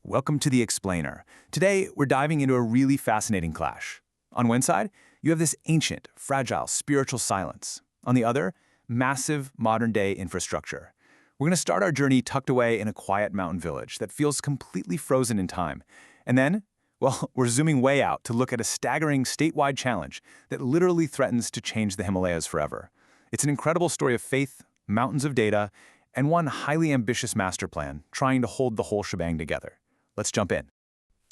welcome to The Explainer. Today, we're diving into a really fascinating clash. On one side, you have this ancient, fragile, spiritual silence. On the other, massive, modern-day infrastructure. We're going to start our journey tucked away in a quiet mountain village that feels completely frozen in time. And then, well, we're zooming way out to look at a staggering statewide challenge that literally threatens to change the Himalayas forever. It's an incredible story of faith, mountains of data, and one highly ambitious master plan trying to hold the whole shebang together. Let's jump in.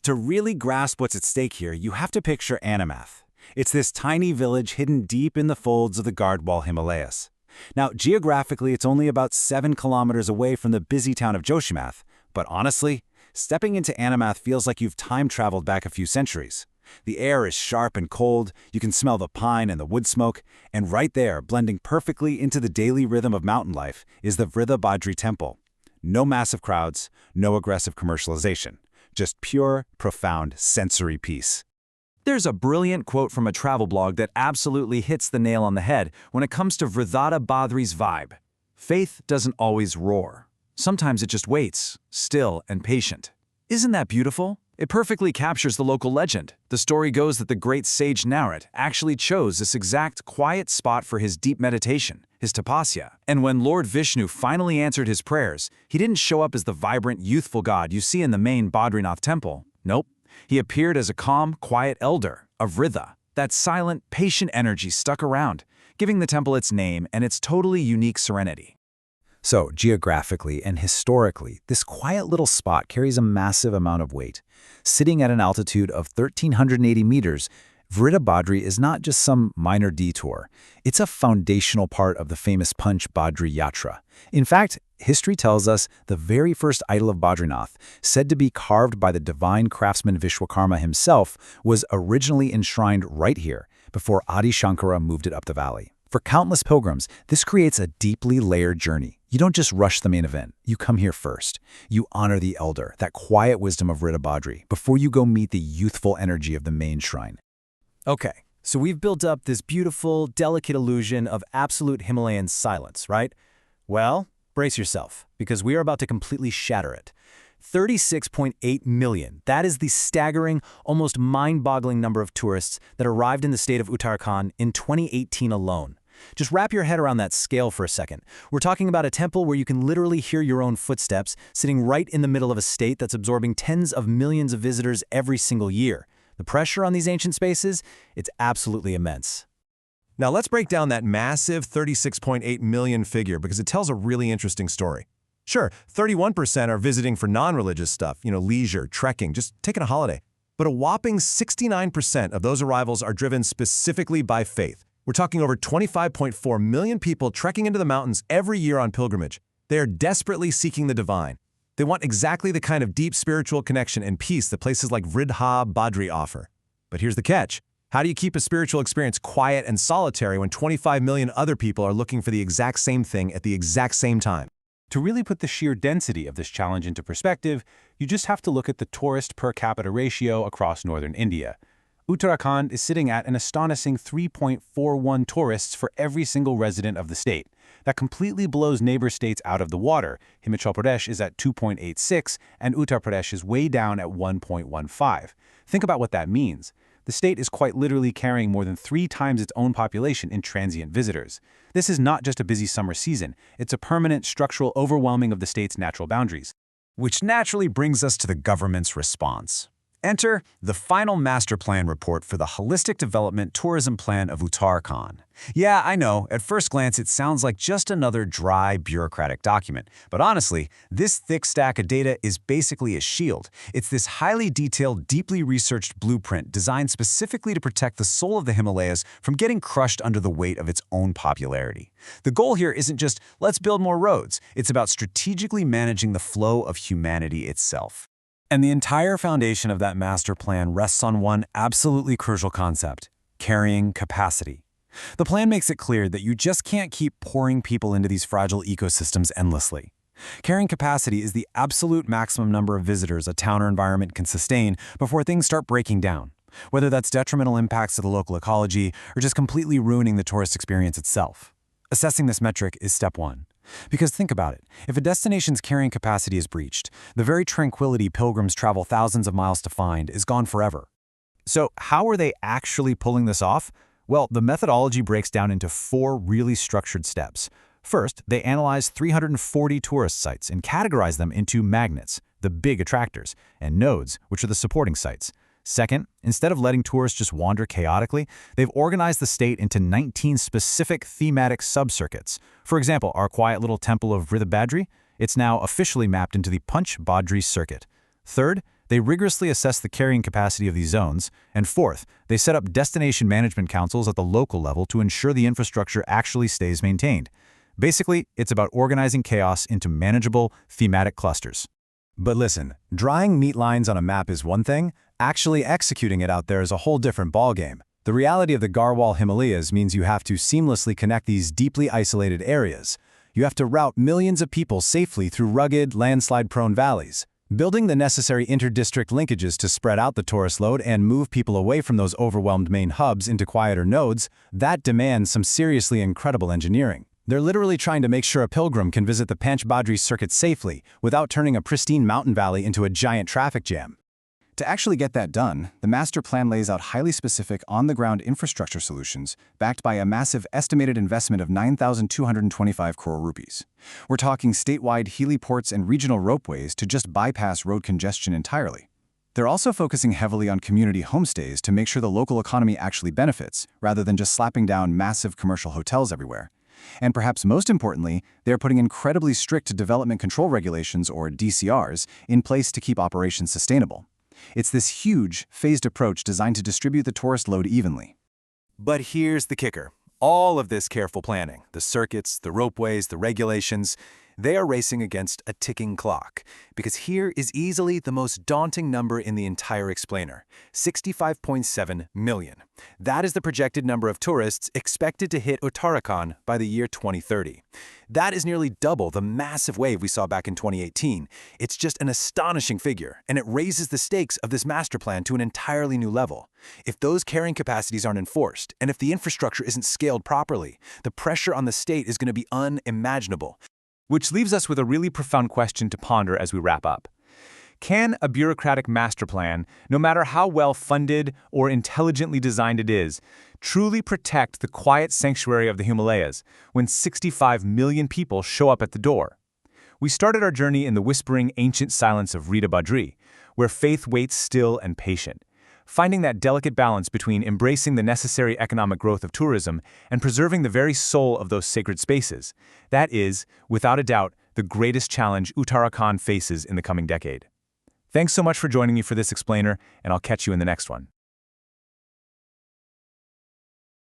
To really grasp what's at stake here, you have to picture Anamath. It's this tiny village hidden deep in the folds of the Gardwal Himalayas. Now, geographically, it's only about 7 kilometers away from the busy town of Joshimath, but honestly, stepping into Anamath feels like you've time-traveled back a few centuries. The air is sharp and cold, you can smell the pine and the wood smoke, and right there, blending perfectly into the daily rhythm of mountain life, is the Vridha Badri Temple. No massive crowds, no aggressive commercialization, just pure, profound sensory peace. There's a brilliant quote from a travel blog that absolutely hits the nail on the head when it comes to Vridha Badri's vibe. Faith doesn't always roar. Sometimes it just waits, still and patient. Isn't that beautiful? It perfectly captures the local legend. The story goes that the great sage Narad actually chose this exact quiet spot for his deep meditation, his tapasya. And when Lord Vishnu finally answered his prayers, he didn't show up as the vibrant, youthful god you see in the main Badrinath temple. Nope. He appeared as a calm, quiet elder, a Vridha. That silent, patient energy stuck around, giving the temple its name and its totally unique serenity. So, geographically and historically, this quiet little spot carries a massive amount of weight. Sitting at an altitude of 1,380 meters, Vridha Badri is not just some minor detour. It's a foundational part of the famous Panch Badri Yatra. In fact, history tells us the very first idol of Badrinath, said to be carved by the divine craftsman Vishwakarma himself, was originally enshrined right here, before Adi Shankara moved it up the valley. For countless pilgrims, this creates a deeply layered journey. You don't just rush the main event. You come here first. You honor the elder, that quiet wisdom of Vridha Badri, before you go meet the youthful energy of the main shrine. Okay, so we've built up this beautiful, delicate illusion of absolute Himalayan silence, right? Well, brace yourself, because we are about to completely shatter it. 36.8 million. That is the staggering, almost mind-boggling number of tourists that arrived in the state of Uttarakhand in 2018 alone. Just wrap your head around that scale for a second. We're talking about a temple where you can literally hear your own footsteps, sitting right in the middle of a state that's absorbing tens of millions of visitors every single year. The pressure on these ancient spaces, it's absolutely immense. Now let's break down that massive 36.8 million figure because it tells a really interesting story. Sure, 31% are visiting for non-religious stuff, leisure, trekking, just taking a holiday. But a whopping 69% of those arrivals are driven specifically by faith. We're talking over 25.4 million people trekking into the mountains every year on pilgrimage. They are desperately seeking the divine. They want exactly the kind of deep spiritual connection and peace that places like Vridha Badri offer. But here's the catch. How do you keep a spiritual experience quiet and solitary when 25 million other people are looking for the exact same thing at the exact same time? To really put the sheer density of this challenge into perspective, you just have to look at the tourist per capita ratio across northern India. Uttarakhand is sitting at an astonishing 3.41 tourists for every single resident of the state. That completely blows neighbor states out of the water. Himachal Pradesh is at 2.86, and Uttar Pradesh is way down at 1.15. Think about what that means. The state is quite literally carrying more than 3 times its own population in transient visitors. This is not just a busy summer season, it's a permanent structural overwhelming of the state's natural boundaries. Which naturally brings us to the government's response. Enter the final master plan report for the Holistic Development Tourism Plan of Uttarakhand. Yeah, I know, at first glance it sounds like just another dry, bureaucratic document. But honestly, this thick stack of data is basically a shield. It's this highly detailed, deeply researched blueprint designed specifically to protect the soul of the Himalayas from getting crushed under the weight of its own popularity. The goal here isn't just, let's build more roads. It's about strategically managing the flow of humanity itself. And the entire foundation of that master plan rests on one absolutely crucial concept: carrying capacity. The plan makes it clear that you just can't keep pouring people into these fragile ecosystems endlessly. Carrying capacity is the absolute maximum number of visitors a town or environment can sustain before things start breaking down, whether that's detrimental impacts to the local ecology or just completely ruining the tourist experience itself. Assessing this metric is step 1. Because think about it, if a destination's carrying capacity is breached, the very tranquility pilgrims travel thousands of miles to find is gone forever. So how are they actually pulling this off? Well, the methodology breaks down into 4 really structured steps. First, they analyze 340 tourist sites and categorize them into magnets, the big attractors, and nodes, which are the supporting sites. Second, instead of letting tourists just wander chaotically, they've organized the state into 19 specific thematic subcircuits. For example, our quiet little temple of Vridha Badri, it's now officially mapped into the Panch Badri circuit. Third, they rigorously assess the carrying capacity of these zones. And fourth, they set up destination management councils at the local level to ensure the infrastructure actually stays maintained. Basically, it's about organizing chaos into manageable, thematic clusters. But listen, drawing neat lines on a map is one thing, actually executing it out there is a whole different ballgame. The reality of the Garhwal Himalayas means you have to seamlessly connect these deeply isolated areas. You have to route millions of people safely through rugged, landslide-prone valleys. Building the necessary inter-district linkages to spread out the tourist load and move people away from those overwhelmed main hubs into quieter nodes, that demands some seriously incredible engineering. They're literally trying to make sure a pilgrim can visit the Panch Badri circuit safely without turning a pristine mountain valley into a giant traffic jam. To actually get that done, the master plan lays out highly specific on-the-ground infrastructure solutions backed by a massive estimated investment of 9,225 crore rupees. We're talking statewide heliports and regional ropeways to just bypass road congestion entirely. They're also focusing heavily on community homestays to make sure the local economy actually benefits, rather than just slapping down massive commercial hotels everywhere. And perhaps most importantly, they're putting incredibly strict development control regulations, or DCRs, in place to keep operations sustainable. It's this huge, phased approach designed to distribute the tourist load evenly. But here's the kicker. All of this careful planning, the circuits, the ropeways, the regulations, they are racing against a ticking clock. Because here is easily the most daunting number in the entire explainer, 65.7 million. That is the projected number of tourists expected to hit Uttarakhand by the year 2030. That is nearly double the massive wave we saw back in 2018. It's just an astonishing figure, and it raises the stakes of this master plan to an entirely new level. If those carrying capacities aren't enforced, and if the infrastructure isn't scaled properly, the pressure on the state is going to be unimaginable. Which leaves us with a really profound question to ponder as we wrap up. Can a bureaucratic master plan, no matter how well funded or intelligently designed it is, truly protect the quiet sanctuary of the Himalayas when 65 million people show up at the door? We started our journey in the whispering ancient silence of Vridha Badri, where faith waits still and patient, finding that delicate balance between embracing the necessary economic growth of tourism and preserving the very soul of those sacred spaces. That is, without a doubt, the greatest challenge Uttarakhand faces in the coming decade. Thanks so much for joining me for this explainer, and I'll catch you in the next one.